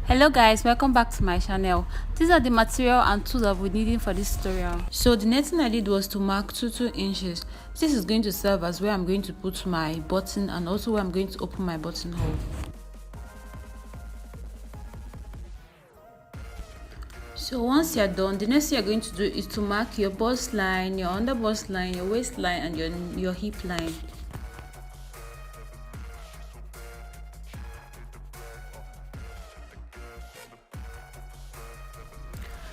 Hello guys, welcome back to my channel. These are the material and tools I'll be needing for this tutorial. So the next thing I did was to mark 2 inches. This is going to serve as where I'm going to put my button and also where I'm going to open my buttonhole. So once you're done, the next thing you're going to do is to mark your bust line, your under bust line, your waistline and your hip line.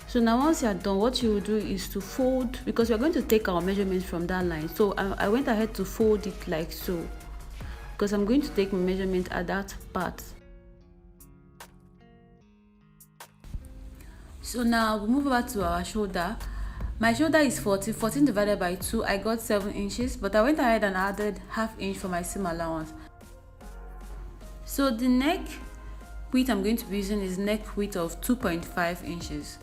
So now once you're done, what you will do is to fold, because we're going to take our measurements from that line. So I went ahead to fold it like so, because I'm going to take my measurement at that part. So now we move over to our shoulder. My shoulder is 14 divided by 2. I got 7 inches, but I went ahead and added ½ inch for my seam allowance. So the neck width I'm going to be using is neck width of 2.5 inches.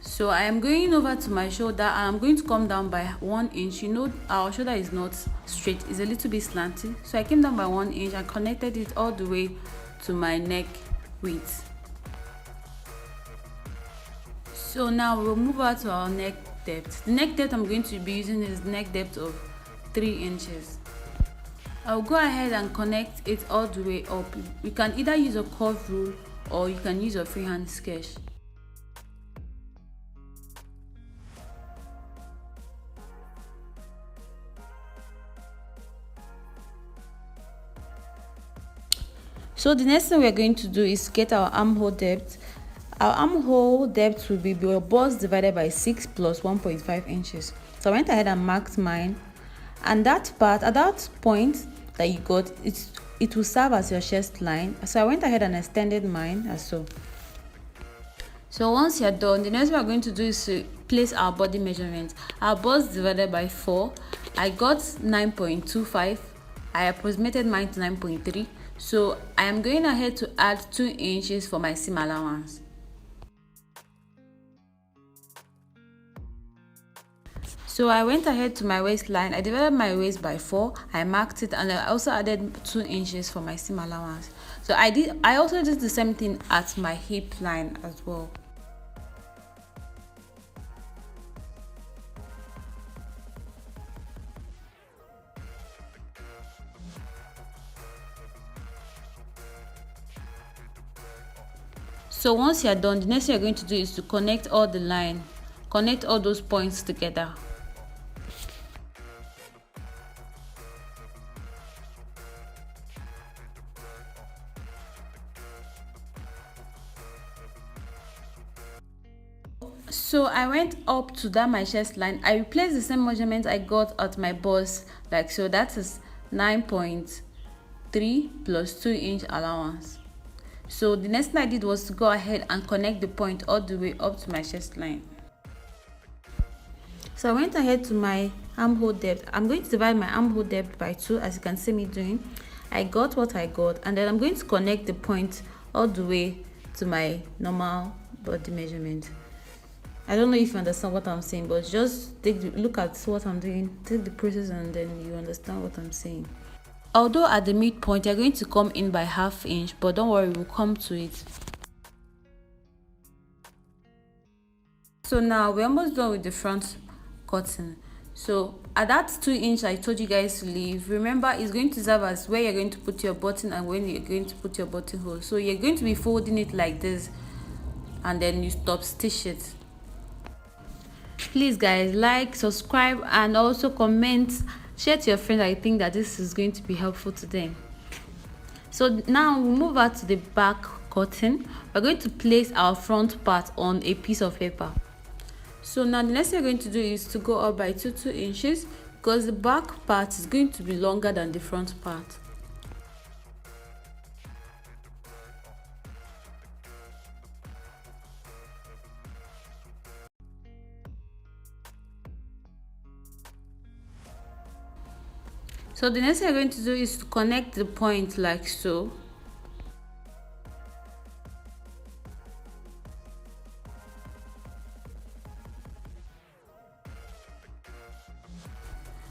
So I am going over to my shoulder and I'm going to come down by 1 inch. You know our shoulder is not straight, it's a little bit slanty. So I came down by 1 inch and connected it all the way to my neck width. So now we'll move over to our neck depth. The neck depth I'm going to be using is neck depth of 3 inches. I'll go ahead and connect it all the way up. You can either use a curved rule or you can use a freehand sketch. So the next thing we're going to do is get our armhole depth. Our armhole depth will be your bust divided by 6 plus 1.5 inches. So I went ahead and marked mine, and that part at that point that you got, it will serve as your chest line. So I went ahead and extended mine as so. So once you're done, the next thing we're going to do is to place our body measurement. Our bust divided by 4, I got 9.25. I approximated mine to 9.3. So I am going ahead to add 2 inches for my seam allowance. So I went ahead to my waistline. I divided my waist by 4. I marked it and I also added 2 inches for my seam allowance. So I also did the same thing at my hip line as well. So once you're done, the next thing you're going to do is to connect all the line, connect all those points together. So I went up to that my chest line. I replaced the same measurement I got at my bust, like so. That is 9.3 plus 2 inch allowance. So the next thing I did was to go ahead and connect the point all the way up to my chest line. So I went ahead to my armhole depth. I'm going to divide my armhole depth by 2, as you can see me doing. I got what I got, and then I'm going to connect the point all the way to my normal body measurement. I don't know if you understand what I'm saying, but just look at what I'm doing, take the process, and then you understand what I'm saying. Although at the midpoint you're going to come in by ½ inch, but don't worry, we'll come to it. So now we're almost done with the front cutting. So at that 2 inch I told you guys to leave, remember it's going to serve as where you're going to put your button and when you're going to put your buttonhole. So you're going to be folding it like this and then you stop stitch it. Please guys, like, subscribe and also comment, share to your friends. I think that this is going to be helpful to them. So now we move out to the back cutting. We're going to place our front part on a piece of paper. So now the next thing we're going to do is to go up by 2 inches, because the back part is going to be longer than the front part. So the next thing we're going to do is to connect the point like so.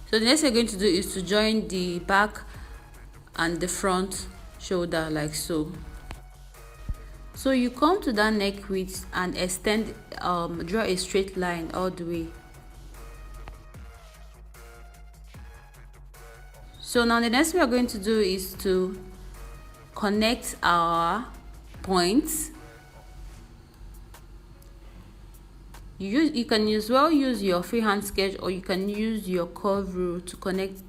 So the next thing we're going to do is to join the back and the front shoulder like so. So you come to that neck width and extend, draw a straight line all the way. So now the next thing we are going to do is to connect our points. You can use your freehand sketch, or you can use your curve rule to connect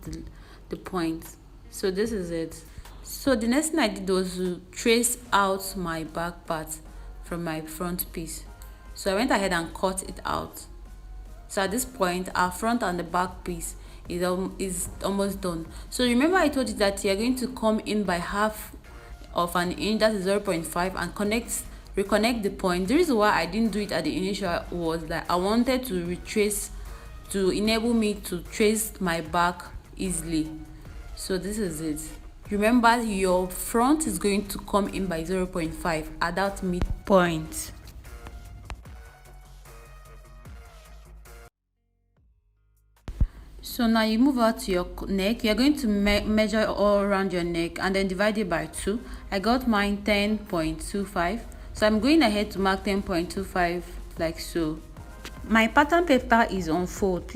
the points. So this is it. So the next thing I did was to trace out my back part from my front piece. So I went ahead and cut it out. So at this point, our front and the back piece is almost done. So remember I told you that you're going to come in by half of an inch, that is 0.5, and reconnect the point. The reason why I didn't do it at the initial was that I wanted to retrace, to enable me to trace my back easily. So this is it. Remember, your front is going to come in by 0.5 at that midpoint. So now you move out to your neck. You're going to measure all around your neck and then divide it by 2. I got mine 10.25. So I'm going ahead to mark 10.25 like so. My pattern paper is on fold.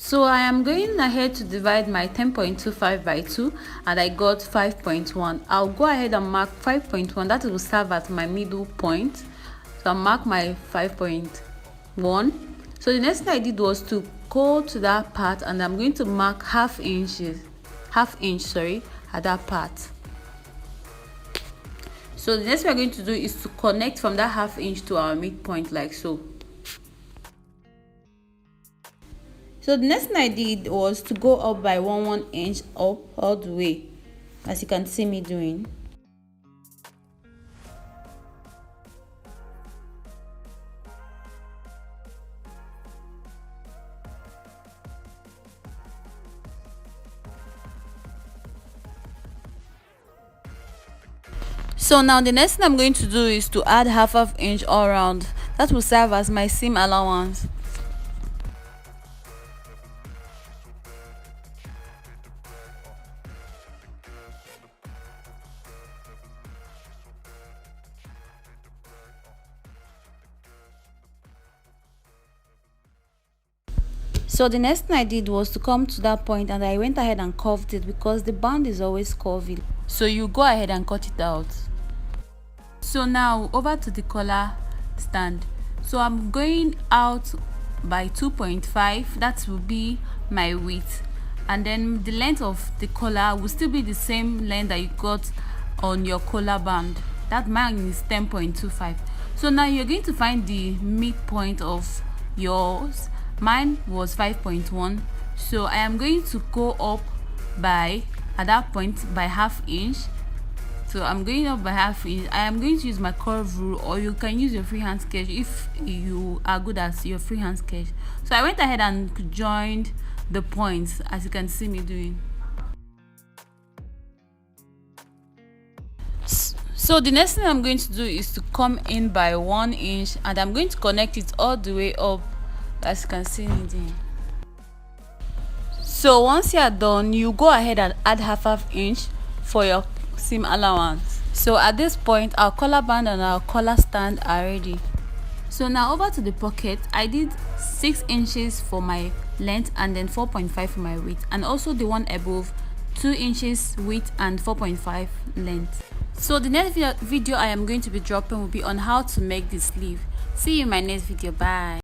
So I am going ahead to divide my 10.25 by 2, and I got 5.1. I'll go ahead and mark 5.1. That will serve as my middle point. So I'll mark my 5.1. So the next thing I did was to go to that part, and I'm going to mark half inch at that part. So the next thing we're going to do is to connect from that half inch to our midpoint like so. So the next thing I did was to go up by 1 inch up all the way, as you can see me doing. So now the next thing I'm going to do is to add half inch all around. That will serve as my seam allowance. So the next thing I did was to come to that point, and I went ahead and curved it because the band is always curvy. So you go ahead and cut it out. So now over to the collar stand. So I'm going out by 2.5. That will be my width, and then the length of the collar will still be the same length that you got on your collar band. That mine is 10.25. So now you're going to find the midpoint of yours. Mine was 5.1. So I am going to go up by, at that point, by half inch. So I'm going up by half inch. I am going to use my curve rule, or you can use your freehand sketch if you are good at your freehand sketch. So I went ahead and joined the points, as you can see me doing. So the next thing I'm going to do is to come in by 1 inch, and I'm going to connect it all the way up, as you can see me doing. So once you are done, you go ahead and add half inch for your seam allowance. So at this point, our collar band and our collar stand are ready. So now over to the pocket. I did 6 inches for my length and then 4.5 for my width, and also the one above 2 inches width and 4.5 length. So the next video I am going to be dropping will be on how to make the sleeve. See you in my next video. Bye.